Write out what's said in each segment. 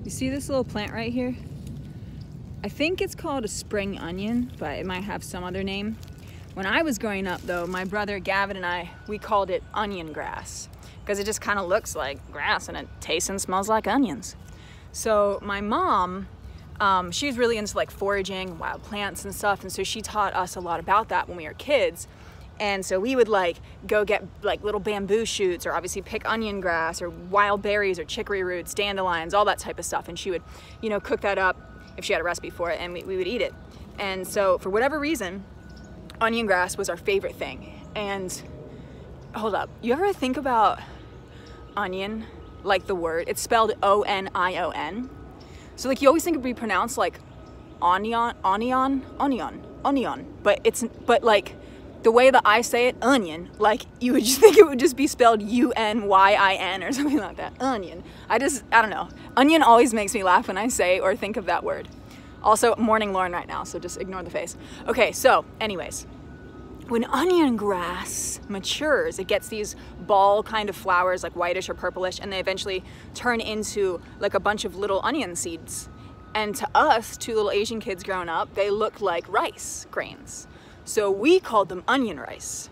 You see this little plant right here? I think it's called a spring onion, but it might have some other name. When I was growing up though, my brother Gavin and I, we called it onion grass because it just kind of looks like grass and it tastes and smells like onions. So my mom, she's really into like foraging, wild plants and stuff, and so she taught us a lot about that when we were kids. And so we would like go get like little bamboo shoots, or obviously pick onion grass or wild berries or chicory roots, dandelions, all that type of stuff. And she would, you know, cook that up if she had a recipe for it, and we would eat it. And so for whatever reason, onion grass was our favorite thing. And hold up, you ever think about onion, like the word? It's spelled O-N-I-O-N. So like you always think it would be pronounced like onion, but like the way that I say it, onion, like you would just think it would just be spelled U-N-Y-I-N or something like that, onion. I don't know. Onion always makes me laugh when I say or think of that word. Also, mourning Lauren right now, so just ignore the face. Okay, so anyways, when onion grass matures, it gets these ball kind of flowers, like whitish or purplish, and they eventually turn into like a bunch of little onion seeds. And to us, two little Asian kids growing up, they look like rice grains. So we called them onion rice.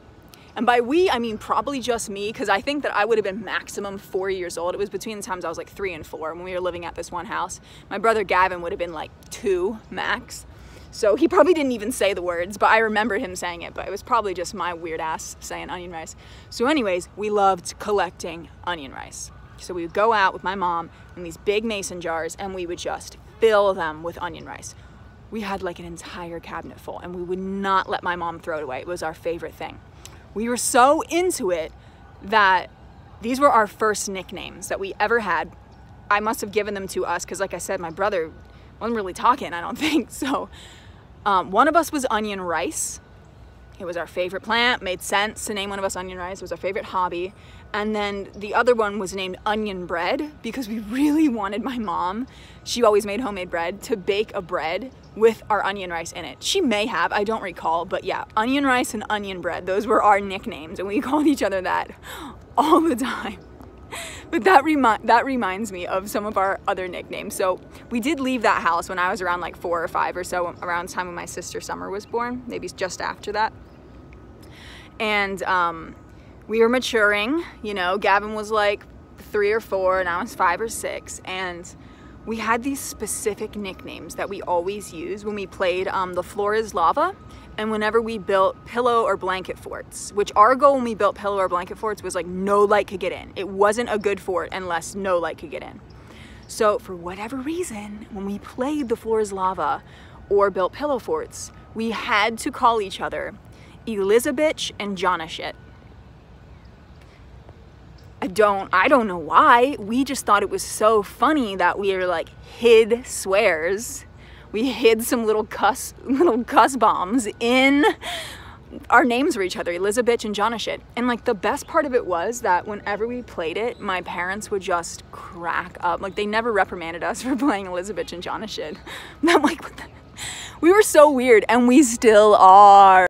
And by we, I mean probably just me, because I think that I would have been maximum 4 years old. It was between the times I was like 3 and 4 when we were living at this one house. My brother Gavin would have been like 2 max. So he probably didn't even say the words, but I remember him saying it, but it was probably just my weird ass saying onion rice. So anyways, we loved collecting onion rice. So we would go out with my mom in these big mason jars and we would just fill them with onion rice. We had like an entire cabinet full and we would not let my mom throw it away. It was our favorite thing. We were so into it that these were our first nicknames that we ever had. I must have given them to us because like I said, my brother wasn't really talking, I don't think. So one of us was onion rice. It was our favorite plant, made sense to name one of us onion rice. It was our favorite hobby. And then the other one was named onion bread because we really wanted my mom, she always made homemade bread, to bake a bread with our onion rice in it. She may have, I don't recall, but yeah, onion rice and onion bread, those were our nicknames and we called each other that all the time. But that reminds me of some of our other nicknames. So we did leave that house when I was around like 4 or 5 or so, around the time when my sister Summer was born, maybe just after that. And we were maturing, you know, Gavin was like 3 or 4 and I was 5 or 6. And we had these specific nicknames that we always used when we played The Floor is Lava and whenever we built pillow or blanket forts, which our goal when we built pillow or blanket forts was like no light could get in. It wasn't a good fort unless no light could get in. So for whatever reason, when we played The Floor is Lava or built pillow forts, we had to call each other Elizabeth and Jonashit. I don't know why. We just thought it was so funny that we were like hid swears. We hid some little cuss bombs in our names for each other, Elizabeth and Jonashit. And like the best part of it was that whenever we played it, my parents would just crack up. Like they never reprimanded us for playing Elizabeth and Jonashit. I'm like, what the? We were so weird and we still are.